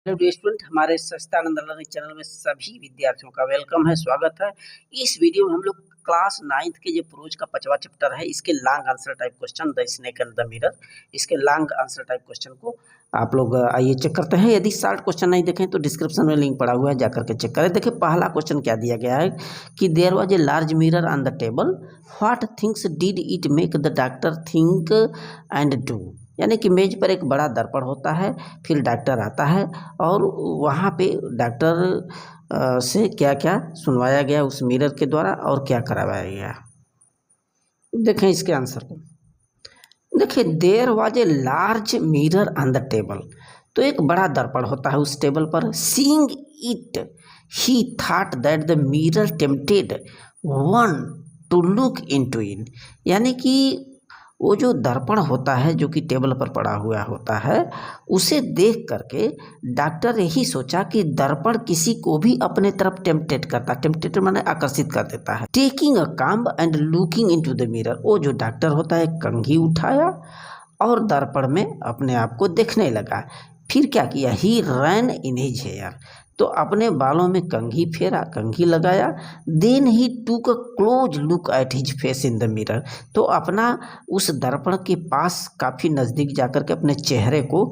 Hello dear student, हमारे सच्चिदानंद learning channel में सभी विद्यार्थियों का वेलकम है, स्वागत है। इस वीडियो में हम लोग क्लास 9th के जो प्रोज का 5वां चैप्टर है, इसके long answer type question the snake and the mirror, इसके लॉन्ग आंसर टाइप क्वेश्चन को आप लोग आइए चेक करते हैं। यदि शॉर्ट क्वेश्चन नहीं देखें तो डिस्क्रिप्शन में लिंक पड़ा हुआ है, जाकर के चेक करें। देखिए पहला क्वेश्चन क्या दिया गया है कि there was a large mirror on the table, what things did it make the doctor think and do. यानी कि मेज पर एक बड़ा दर्पण होता है, फिर डॉक्टर आता है और वहाँ पे डॉक्टर से क्या क्या सुनवाया गया उस मिरर के द्वारा और क्या करवाया गया। देखें इसके आंसर को। देखिए there was a large mirror on the table, तो एक बड़ा दर्पण होता है उस टेबल पर। Seeing it he thought that the mirror tempted one to look into it. यानी कि वो जो दर्पण होता है जो कि टेबल पर पड़ा हुआ होता है, उसे देख करके डॉक्टर यही सोचा कि दर्पण किसी को भी अपने तरफ टेम्पटेट करता, टेम्पटेट माने आकर्षित कर देता है। Taking a comb and looking into the mirror, वो जो डॉक्टर होता है कंघी उठाया और दर्पण में अपने आप को देखने लगा। फिर क्या किया, ही रैन इन हिज हेयर, तो अपने बालों में कंघी फेरा, कंघी लगाया। देन ही टूक a close look at his face in the mirror, तो अपना उस दर्पण के पास काफ़ी नज़दीक जाकर के अपने चेहरे को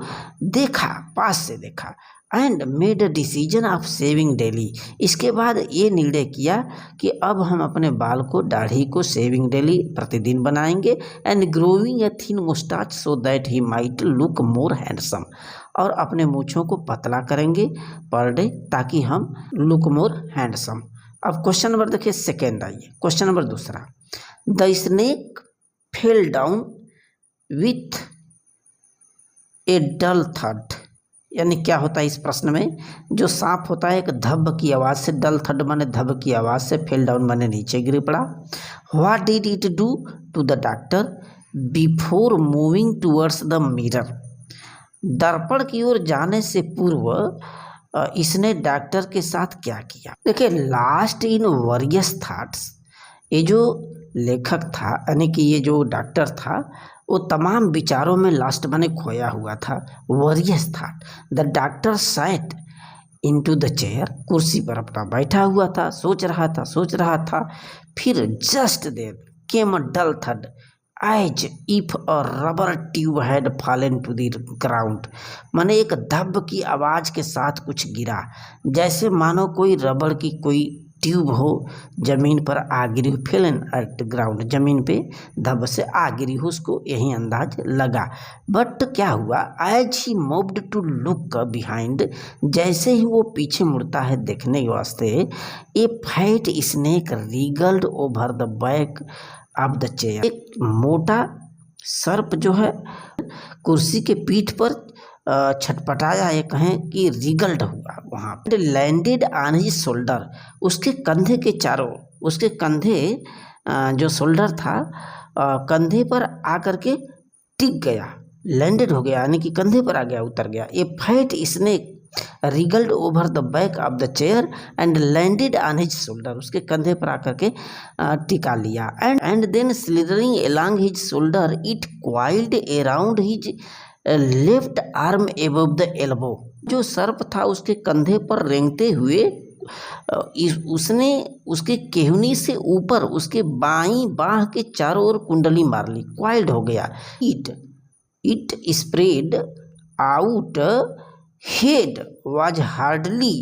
देखा, पास से देखा। And made a decision of saving daily, इसके बाद ये निर्णय किया कि अब हम अपने बाल को, दाढ़ी को सेविंग डेली प्रतिदिन बनाएंगे। And growing a thin moustache so that he might look more handsome, और अपने मूछों को पतला करेंगे पर डे ताकि हम लुक मोर हैंडसम। अब क्वेश्चन नंबर देखिए सेकेंड आइए। क्वेश्चन नंबर दूसरा, the snake fell down with a dull thud. यानी क्या होता है इस प्रश्न में, जो सांप होता है एक धब की आवाज़ से, डल थड माने धब की आवाज़ से, फेल डाउन माने नीचे गिर पड़ा। What did it do to the doctor before moving towards the mirror. दर्पण की ओर जाने से पूर्व इसने डॉक्टर के साथ क्या किया। देखिए लास्ट इन वरियस थॉट्स, ये जो लेखक था यानी कि ये जो डॉक्टर था वो तमाम विचारों में लास्ट माने खोया हुआ था। Various thought, the doctor sat into the chair, कुर्सी पर अपना बैठा हुआ था, सोच रहा था। फिर just there came a dull thud as if a rubber tube had fallen to the ground. माने एक धब की आवाज़ के साथ कुछ गिरा, जैसे मानो कोई रबड़ की कोई ट्यूब हो जमीन पर आ गिरी हो, फेलन एट ग्राउंड, जमीन पे धब से आ गिरी हो, उसको यही अंदाज लगा। बट क्या हुआ, as he moved to look behind, जैसे ही वो पीछे मुड़ता है देखने के वास्ते, a fat snake wriggled over the back of the chair. एक मोटा सर्प जो है कुर्सी के पीठ पर छटपटाया, ये कहें कि रिगल्ड हुआ वहाँ पे। लैंडेड ऑन हिज शोल्डर, उसके कंधे के चारों, उसके कंधे जो शोल्डर था कंधे पर आकर के टिक गया, लैंडेड हो गया यानी कि कंधे पर आ गया, उतर गया। ये fat snake wriggled over the back of the chair and landed on his shoulder, उसके कंधे पर आकर के टिका लिया। And then slithering along his shoulder it coiled around his left arm above the elbow, जो सर्प था उसके कंधे पर रेंगते हुए उसने उसके केहनी से ऊपर उसके बाईं बाह के चारों ओर कुंडली मार ली, क्वाइल्ड हो गया। It spread out head was hardly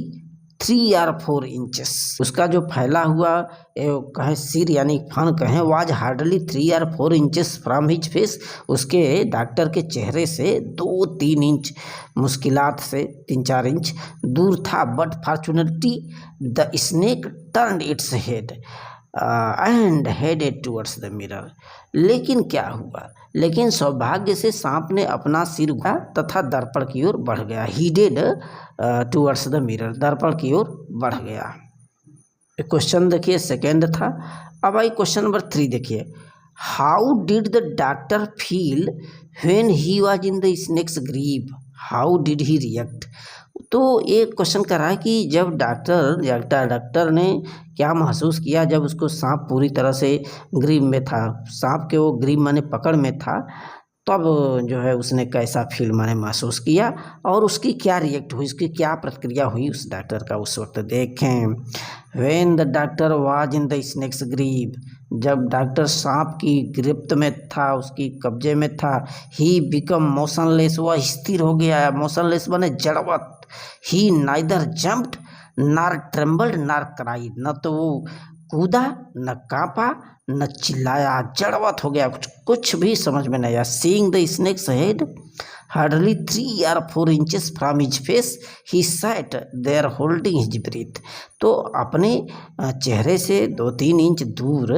3 or 4 inches, उसका जो फैला हुआ कहें सिर यानी फन कहें, was hardly 3 or 4 inches from his face, उसके डॉक्टर के चेहरे से 2-3 इंच मुश्किलात से 3-4 इंच दूर था। But fortunately the snake turned its head and headed towards the mirror. लेकिन क्या हुआ, लेकिन सौभाग्य से सांप ने अपना सिर घुमाया तथा दर्पण की ओर बढ़ गया। हीडेड टूवर्ड्स द मिरर, दर्पण की ओर बढ़ गया। क्वेश्चन देखिए सेकेंड था। अब आई क्वेश्चन नंबर 3 देखिए, how did the doctor feel when he was in the snake's grip, how did he react. तो एक क्वेश्चन कर रहा है कि जब डॉक्टर ने क्या महसूस किया जब उसको सांप पूरी तरह से ग्रीव में था, सांप के वो ग्रीव माने पकड़ में था, तब जो है उसने कैसा फील मैंने महसूस किया और उसकी क्या रिएक्ट हुई, उसकी क्या प्रतिक्रिया हुई उस डॉक्टर का उस वक्त। देखें, when the doctor was in the snake's grip, जब डॉक्टर सांप की गिरफ्त में था, उसकी कब्जे में था, ही बिकम मोशनलेस, वह स्थिर हो गया। मोशनलेस बने जड़वत। ही नाइदर जम्प्ड नार ट्रेम्बल्ड नार क्राइड, न तो वो कूदा न कांपा न चिल्लाया, जड़वत हो गया, कुछ भी समझ में नहीं आया। Seeing the snake's head hardly 3 or 4 inches from his face, he sat there holding his breath। तो अपने चेहरे से 2-3 इंच दूर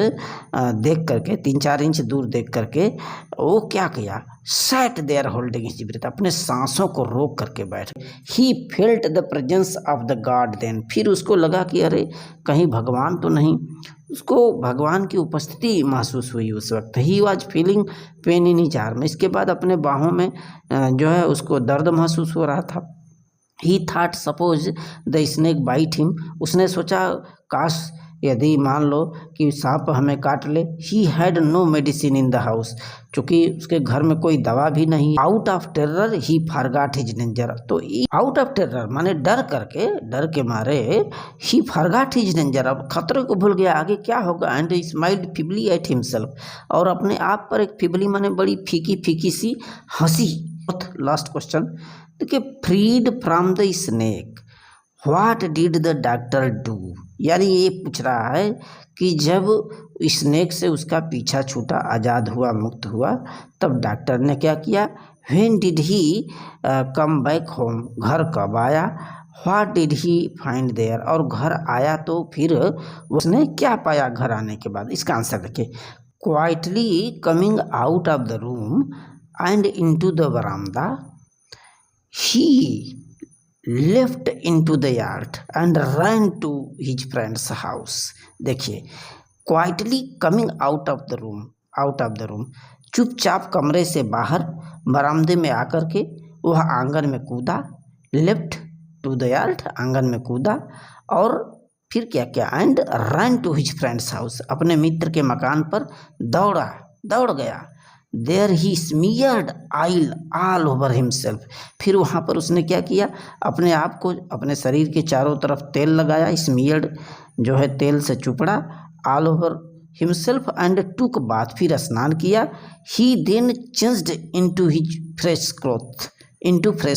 देख करके, 3-4 इंच दूर देख करके वो क्या किया, sat there holding his breath, अपने सांसों को रोक करके बैठ। he felt the presence of the God then, फिर उसको लगा कि अरे कहीं भगवान तो नहीं, उसको भगवान की उपस्थिति महसूस हुई उस वक्त। He was feeling pain in his arm, इसके बाद अपने बाहों में जो है उसको दर्द महसूस हो रहा था। He thought suppose the snake bite him, उसने सोचा काश यदि मान लो कि सांप हमें काट ले। He had no medicine in the house, चूँकि उसके घर में कोई दवा भी नहीं। Out of terror he forgot his danger, तो आउट ऑफ टेरर माने डर के मारे ही फॉरगॉट हिज डेंजर, अब खतरे को भूल गया आगे क्या होगा। And smiled feebly at himself, और अपने आप पर एक फीबली माने बड़ी फीकी फीकी सी हंसी। लास्ट क्वेश्चन देखिए, freed from the snake what did the doctor do, यानी ये पूछ रहा है कि जब स्नेक से उसका पीछा छूटा, आज़ाद हुआ, मुक्त हुआ, तब डॉक्टर ने क्या किया। When did he come back home, घर कब आया। What did he find there, और घर आया तो फिर उसने क्या पाया घर आने के बाद। इसका आंसर देखिए, quietly coming out of the room and into the बरामदा, he left into the yard and ran to his friend's house। देखिए, quietly coming out of the room, चुपचाप कमरे से बाहर बरामदे में आकर के वह आंगन में कूदा। लेफ्ट टू द यार्ड, आंगन में कूदा, और फिर क्या किया, and ran to his friend's house, अपने मित्र के मकान पर दौड़ गया। There he smeared oil all over himself, फिर वहाँ पर उसने क्या किया, अपने आप को, अपने शरीर के चारों तरफ तेल लगाया। स्मीयर्ड जो है तेल से चुपड़ा, all over himself and took bath, फिर स्नान किया। He then changed into his fresh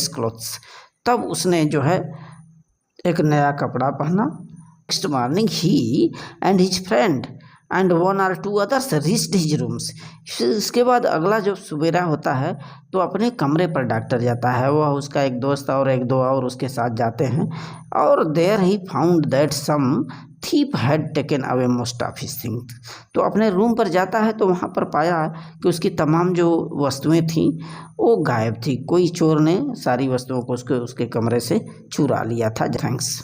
clothes, तब उसने जो है एक नया कपड़ा पहना। Next morning he and his friend and 1 or 2 others reached his rooms, इसके बाद अगला जब सवेरा होता है तो अपने कमरे पर डॉक्टर जाता है, वह उसका एक दोस्त और 1-2 और उसके साथ जाते हैं। और there he found that some thief had taken away most of his things, तो अपने रूम पर जाता है तो वहाँ पर पाया कि उसकी तमाम जो वस्तुएं थीं वो गायब थी, कोई चोर ने सारी वस्तुओं को उसके कमरे से चुरा लिया था। थैंक्स।